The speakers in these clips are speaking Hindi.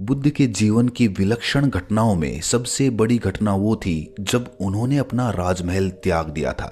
बुद्ध के जीवन की विलक्षण घटनाओं में सबसे बड़ी घटना वो थी जब उन्होंने अपना राजमहल त्याग दिया था।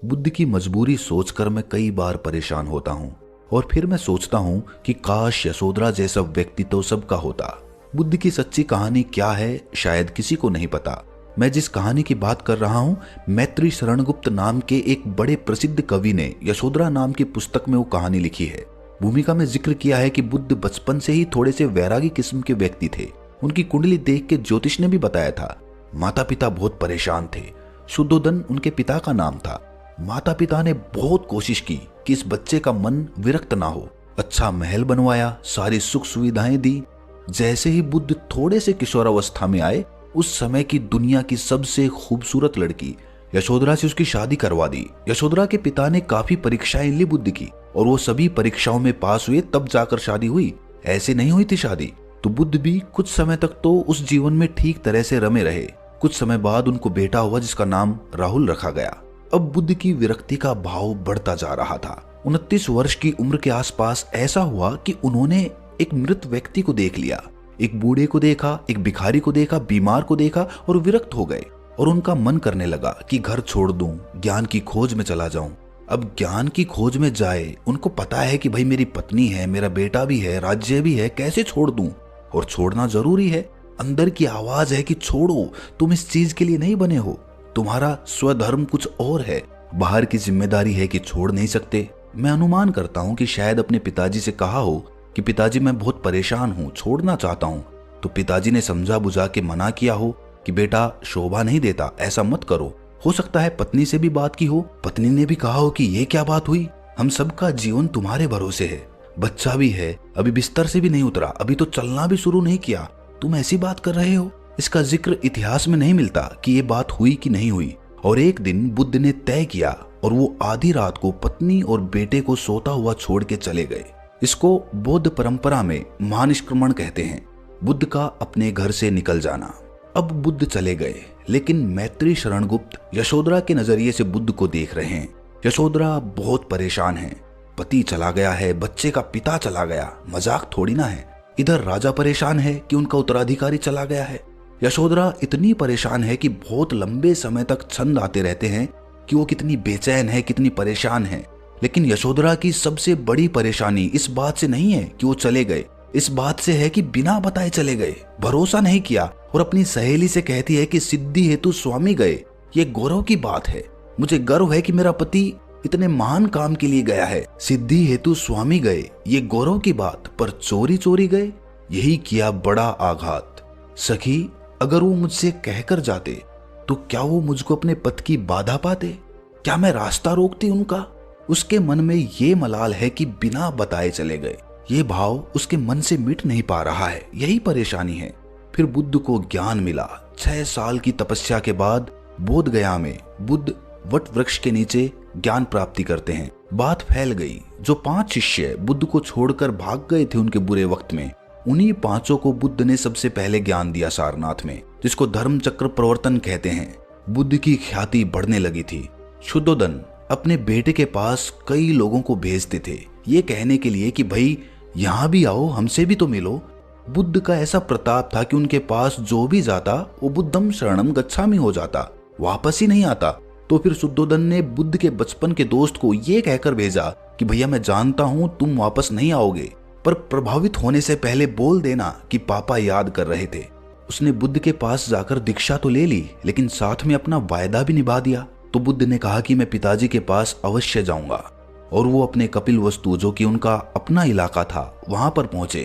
बुद्ध की मजबूरी सोचकर मैं कई बार परेशान होता हूँ और फिर मैं सोचता हूँ कि काश यशोधरा जैसा व्यक्ति तो सबका होता। बुद्ध की सच्ची कहानी क्या है शायद किसी को नहीं पता। मैं जिस कहानी की बात कर रहा हूँ, मैत्री शरणगुप्त नाम के एक बड़े प्रसिद्ध कवि ने यशोधरा नाम की पुस्तक में वो कहानी लिखी है। भूमिका में जिक्र किया है कि बुद्ध बचपन से ही थोड़े से वैरागी किस्म के व्यक्ति थे। उनकी कुंडली देख के ज्योतिष ने भी बताया था। माता पिता बहुत परेशान थे। शुद्धोदन उनके पिता का नाम था। माता पिता ने बहुत कोशिश की कि इस बच्चे का मन विरक्त ना हो। अच्छा महल बनवाया, सारी सुख सुविधाएं दी। जैसे ही बुद्ध थोड़े से किशोरावस्था में आए, उस समय की दुनिया की सबसे खूबसूरत लड़की यशोधरा से उसकी शादी करवा दी। यशोधरा के पिता ने काफी परीक्षाएं ली बुद्ध की और वो सभी परीक्षाओं में पास हुए, तब जाकर शादी हुई। ऐसे नहीं हुई थी शादी। तो बुद्ध भी कुछ समय तक तो उस जीवन में ठीक तरह से रमे रहे। कुछ समय बाद उनको बेटा हुआ जिसका नाम राहुल रखा गया। अब बुद्ध की विरक्ति का भाव बढ़ता जा रहा था। 29 वर्ष की उम्र के आसपास ऐसा हुआ कि उन्होंने एक मृत व्यक्ति को देख लिया। एक बूढ़े को देखा, एक भिखारी को देखा, बीमार को देखा और विरक्त हो गए। और उनका मन करने लगा कि घर छोड़ दूं, ज्ञान की खोज में चला जाऊं। अब ज्ञान की खोज में जाए, उनको पता है कि भाई मेरी पत्नी है, मेरा बेटा भी है, राज्य भी है, कैसे छोड़ दूं? और छोड़ना जरूरी है। अंदर की आवाज है कि छोड़ो, तुम इस चीज के लिए नहीं बने हो। तुम्हारा स्वधर्म कुछ और है। बाहर की जिम्मेदारी है कि छोड़ नहीं सकते। मैं अनुमान करता हूँ कि शायद अपने पिताजी से कहा हो कि पिताजी मैं बहुत परेशान हूँ, छोड़ना चाहता हूँ। तो पिताजी ने समझा बुझा के मना किया हो कि बेटा शोभा नहीं देता, ऐसा मत करो। हो सकता है पत्नी से भी बात की हो। पत्नी ने भी कहा हो कि ये क्या बात हुई, हम सबका जीवन तुम्हारे भरोसे है। बच्चा भी है, अभी बिस्तर से भी नहीं उतरा, अभी तो चलना भी शुरू नहीं किया, तुम ऐसी बात कर रहे हो। इसका जिक्र इतिहास में नहीं मिलता कि ये बात हुई कि नहीं हुई। और एक दिन बुद्ध ने तय किया और वो आधी रात को पत्नी और बेटे को सोता हुआ छोड़ के चले गए। इसको बौद्ध परंपरा में महानिष्क्रमण कहते हैं, बुद्ध का अपने घर से निकल जाना। अब बुद्ध चले गए, लेकिन मैत्री शरणगुप्त यशोधरा के नजरिए से बुद्ध को देख रहे हैं। यशोधरा बहुत परेशान है। पति चला गया है, बच्चे का पिता चला गया, मजाक थोड़ी ना है। इधर राजा परेशान है कि उनका उत्तराधिकारी चला गया है। यशोधरा इतनी परेशान है कि बहुत लंबे समय तक छंद आते रहते हैं कि वो कितनी बेचैन है, कितनी परेशान है। लेकिन यशोधरा की सबसे बड़ी परेशानी इस बात से नहीं है कि वो चले गए, इस बात से है कि बिना बताए चले गए, भरोसा नहीं किया और अपनी सहेली से कहती है कि सिद्धि हेतु स्वामी गए। ये गौरव की बात है। मुझे गर्व है कि मेरा पति इतने महान काम के लिए गया है। सिद्धि हेतु स्वामी गए, ये गौरव की बात, पर चोरी चोरी गए, यही किया बड़ा आघात। सखी, अगर वो मुझसे कहकर जाते तो क्या वो मुझको अपने पथ की बाधा पाते? क्या मैं रास्ता रोकती उनका? उसके मन में ये मलाल है कि बिना बताए चले गए। ये भाव उसके मन से मिट नहीं पा रहा है, यही परेशानी है। फिर बुद्ध को ज्ञान मिला। 6 साल की तपस्या के बाद बोध गया में बुद्ध वट वृक्ष के नीचे ज्ञान प्राप्ति करते हैं। बात फैल गई। जो 5 शिष्य बुद्ध को छोड़कर भाग गए थे उनके बुरे वक्त में, उन्हीं 5 को बुद्ध ने सबसे पहले ज्ञान दिया सारनाथ में, जिसको धर्म चक्र प्रवर्तन कहते हैं। बुद्ध की ख्याति बढ़ने लगी थी। शुद्धोदन अपने बेटे के पास कई लोगों को भेजते थे, ये कहने के लिए कि भाई यहाँ भी आओ, हमसे भी तो मिलो। बुद्ध का ऐसा प्रताप था कि उनके पास जो भी जाता वो बुद्धम शरणम गच्छामि हो जाता, वापस ही नहीं आता। तो फिर शुद्धोदन ने बुद्ध के बचपन के दोस्त को ये कहकर भेजा कि भैया मैं जानता हूं तुम वापस नहीं आओगे, पर प्रभावित होने से पहले बोल देना कि पापा याद कर रहे थे। उसने बुद्ध के पास जाकर दीक्षा तो ले ली, लेकिन साथ में अपना वायदा भी निभा दिया। तो बुद्ध ने कहा कि मैं पिताजी के पास अवश्य जाऊंगा। और वो अपने कपिलवस्तु, जो कि उनका अपना इलाका था, वहां पर पहुंचे।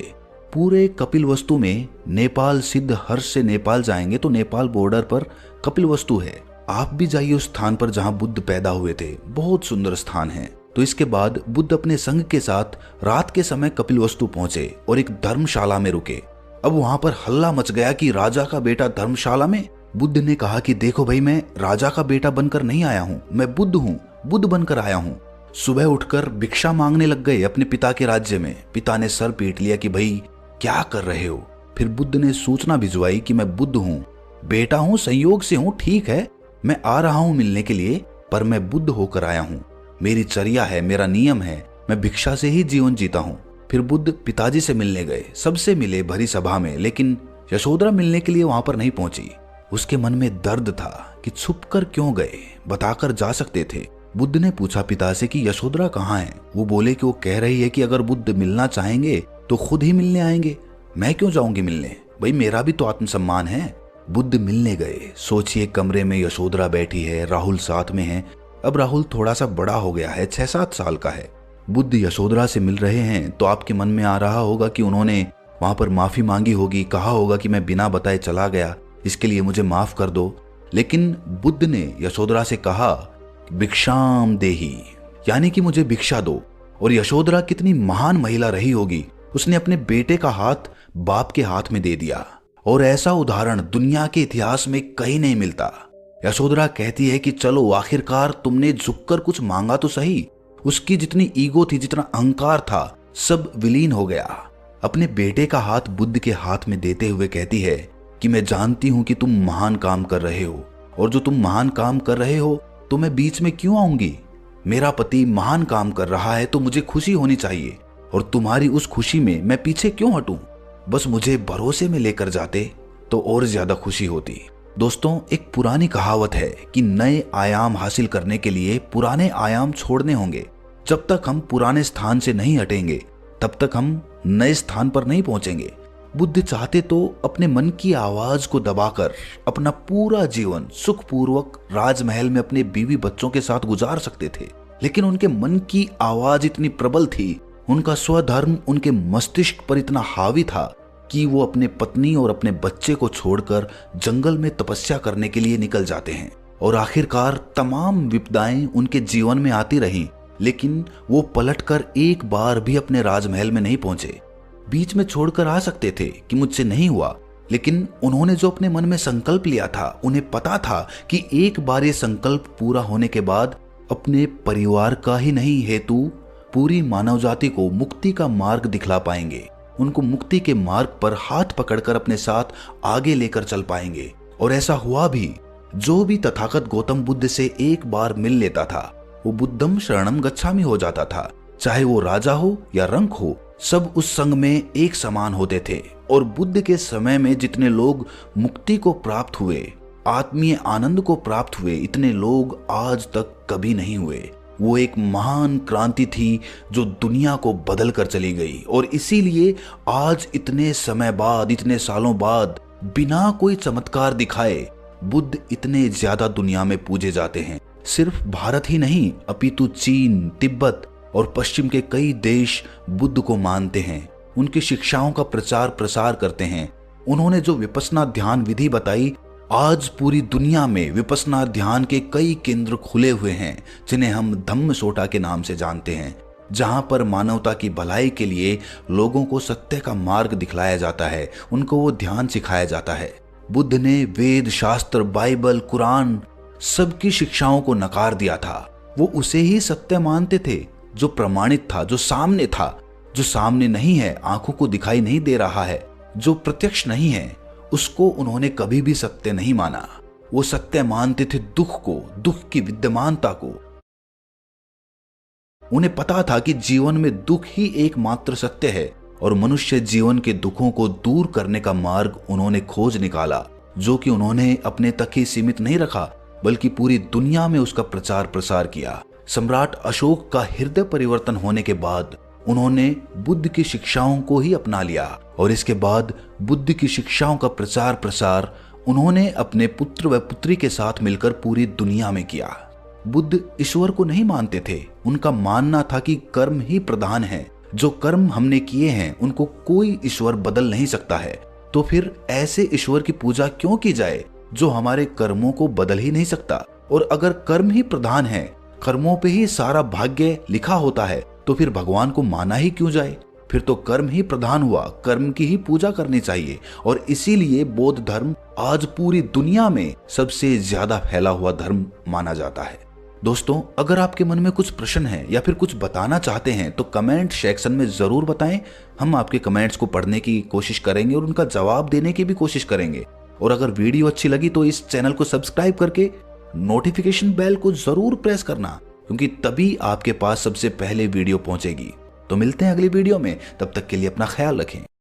पूरे कपिलवस्तु में नेपाल सिद्ध हर्ष से नेपाल जाएंगे तो नेपाल बॉर्डर पर कपिलवस्तु है। आप भी जाइए उस स्थान पर जहां बुद्ध पैदा हुए थे, बहुत सुंदर स्थान है। तो इसके बाद बुद्ध अपने संघ के साथ रात के समय कपिलवस्तु पहुंचे और एक धर्मशाला में रुके। अब वहां पर हल्ला मच गया कि राजा का बेटा धर्मशाला में। बुद्ध ने कहा कि देखो भाई, मैं राजा का बेटा बनकर नहीं आया हूँ, मैं बुद्ध हूँ, बुद्ध बनकर आया हूँ। सुबह उठकर भिक्षा मांगने लग गए अपने पिता के राज्य में। पिता ने सर पीट लिया कि भाई क्या कर रहे हो। फिर बुद्ध ने सूचना भिजवाई कि मैं बुद्ध हूँ, बेटा हूँ, संयोग से हूँ, ठीक है, मैं आ रहा हूँ मिलने के लिए, पर मैं बुद्ध होकर आया हूँ। मेरी चर्या है, मेरा नियम है, मैं भिक्षा से ही जीवन जीता हूँ। फिर बुद्ध पिताजी से मिलने गए। सबसे मिले भरी सभा में, लेकिन यशोधरा मिलने के लिए वहां पर नहीं पहुंची। उसके मन में दर्द था कि छुप कर क्यों गए, बताकर जा सकते थे। बुद्ध ने पूछा पिता से कि यशोधरा कहाँ है। वो बोले कि वो कह रही है कि अगर बुद्ध मिलना चाहेंगे तो खुद ही मिलने आएंगे, मैं क्यों जाऊंगी मिलने, भाई मेरा भी तो आत्मसम्मान है। बुद्ध मिलने गए। सोचिए, कमरे में यशोधरा बैठी है, राहुल साथ में है। अब राहुल थोड़ा सा बड़ा हो गया है, 6-7 साल का है। बुद्ध यशोधरा से मिल रहे हैं तो आपके मन में आ रहा होगा कि उन्होंने वहां पर माफी मांगी होगी, कहा होगा कि मैं बिना बताए चला गया, इसके लिए मुझे माफ कर दो। लेकिन बुद्ध ने यशोधरा से कहा भिक्षाम देही, यानी कि मुझे भिक्षा दो। और यशोधरा कितनी महान महिला रही होगी, उसने अपने बेटे का हाथ बाप के हाथ में दे दिया। और ऐसा उदाहरण दुनिया के इतिहास में कहीं नहीं मिलता। यशोधरा कहती है कि चलो आखिरकार तुमने झुककर कुछ मांगा तो सही। उसकी जितनी ईगो थी, जितना अहंकार था, सब विलीन हो गया। अपने बेटे का हाथ बुद्ध के हाथ में देते हुए कहती है कि मैं जानती हूं कि तुम महान काम कर रहे हो, और जो तुम महान काम कर रहे हो तो मैं बीच में क्यों आऊंगी। मेरा पति महान काम कर रहा है तो मुझे खुशी होनी चाहिए, और तुम्हारी उस खुशी में मैं पीछे क्यों हटूं। बस मुझे भरोसे में लेकर जाते तो और ज्यादा खुशी होती। दोस्तों, एक पुरानी कहावत है कि नए आयाम हासिल करने के लिए पुराने आयाम छोड़ने होंगे। जब तक हम पुराने स्थान से नहीं हटेंगे तब तक हम नए स्थान पर नहीं पहुंचेंगे। बुद्ध चाहते तो अपने मन की आवाज को दबाकर अपना पूरा जीवन सुखपूर्वक राजमहल में अपने बीवी बच्चों के साथ गुजार सकते थे, लेकिन उनके मन की आवाज इतनी प्रबल थी, उनका स्वधर्म उनके मस्तिष्क पर इतना हावी था कि वो अपने पत्नी और अपने बच्चे को छोड़कर जंगल में तपस्या करने के लिए निकल जाते हैं। और आखिरकार तमाम विपदाएं उनके जीवन में आती रहीं, लेकिन वो पलटकर एक बार भी अपने राजमहल में नहीं पहुंचे। बीच में छोड़कर आ सकते थे कि मुझसे नहीं हुआ, लेकिन उन्होंने जो अपने मन में संकल्प लिया था, उन्हें पता था कि एक बार ये संकल्प पूरा होने के बाद अपने परिवार का ही नहीं हेतु पूरी मानव जाति को मुक्ति का मार्ग दिखला पाएंगे। उनको मुक्ति के मार्ग पर हाथ पकड़कर अपने साथ आगे लेकर चल पाएंगे। और ऐसा हुआ भी। जो भी तथागत गौतम बुद्ध से एक बार मिल लेता था वो बुद्धम शरणम गच्छामि हो जाता था। चाहे वो राजा हो या रंक हो, सब उस संग में एक समान होते थे। और बुद्ध के समय में जितने लोग मुक्ति को प्राप्त हुए, आत्मीय आनंद को प्राप्त हुए, इतने लोग आज तक कभी नहीं हुए। वो एक महान क्रांति थी जो दुनिया को बदल कर चली गई। और इसीलिए आज इतने समय बाद, इतने सालों बाद, बिना कोई चमत्कार दिखाए बुद्ध इतने ज्यादा दुनिया में पूजे जाते हैं। सिर्फ भारत ही नहीं, अपितु चीन, तिब्बत और पश्चिम के कई देश बुद्ध को मानते हैं, उनकी शिक्षाओं का प्रचार प्रसार करते हैं। उन्होंने जो विपश्यना ध्यान विधि बताई, आज पूरी दुनिया में विपश्यना ध्यान के कई केंद्र खुले हुए हैं, जिन्हें हम धम्मसोटा के नाम से जानते हैं, जहां पर मानवता की भलाई के लिए लोगों को सत्य का मार्ग दिखलाया जाता है, उनको वो ध्यान सिखाया जाता है। बुद्ध ने वेद, शास्त्र, बाइबल, कुरान सबकी शिक्षाओं को नकार दिया था। वो उसे ही सत्य मानते थे जो प्रमाणित था, जो सामने था। जो सामने नहीं है, आंखों को दिखाई नहीं दे रहा है, जो प्रत्यक्ष नहीं है, उसको उन्होंने कभी भी सत्य नहीं माना। वो सत्य मानते थे दुख को, दुख की विद्यमानता को। उन्हें पता था कि जीवन में दुख ही एकमात्र सत्य है, और मनुष्य जीवन के दुखों को दूर करने का मार्ग उन्होंने खोज निकाला, जो कि उन्होंने अपने तक ही सीमित नहीं रखा, बल्कि पूरी दुनिया में उसका प्रचार प्रसार किया। सम्राट अशोक का हृदय परिवर्तन होने के बाद उन्होंने बुद्ध की शिक्षाओं को ही अपना लिया, और इसके बाद बुद्ध की शिक्षाओं का प्रचार प्रसार उन्होंने अपने पुत्र व पुत्री के साथ मिलकर पूरी दुनिया में किया। बुद्ध ईश्वर को नहीं मानते थे। उनका मानना था कि कर्म ही प्रधान है। जो कर्म हमने किए हैं उनको कोई ईश्वर बदल नहीं सकता है। तो फिर ऐसे ईश्वर की पूजा क्यों की जाए जो हमारे कर्मों को बदल ही नहीं सकता। और अगर कर्म ही प्रधान है, कर्मों पे ही सारा भाग्य लिखा होता है, तो फिर भगवान को माना ही क्यों जाए। फिर तो कर्म ही प्रधान हुआ, कर्म की ही पूजा करनी चाहिए। और इसीलिए बौद्ध धर्म आज पूरी दुनिया में सबसे ज्यादा फैला हुआ धर्म माना जाता है। दोस्तों, अगर आपके मन में कुछ प्रश्न है या फिर कुछ बताना चाहते हैं तो कमेंट सेक्शन में जरूर बताएं। हम आपके कमेंट्स को पढ़ने की कोशिश करेंगे और उनका जवाब देने की भी कोशिश करेंगे। और अगर वीडियो अच्छी लगी तो इस चैनल को सब्सक्राइब करके नोटिफिकेशन बेल को जरूर प्रेस करना, क्योंकि तभी आपके पास सबसे पहले वीडियो पहुंचेगी। तो मिलते हैं अगली वीडियो में, तब तक के लिए अपना ख्याल रखें।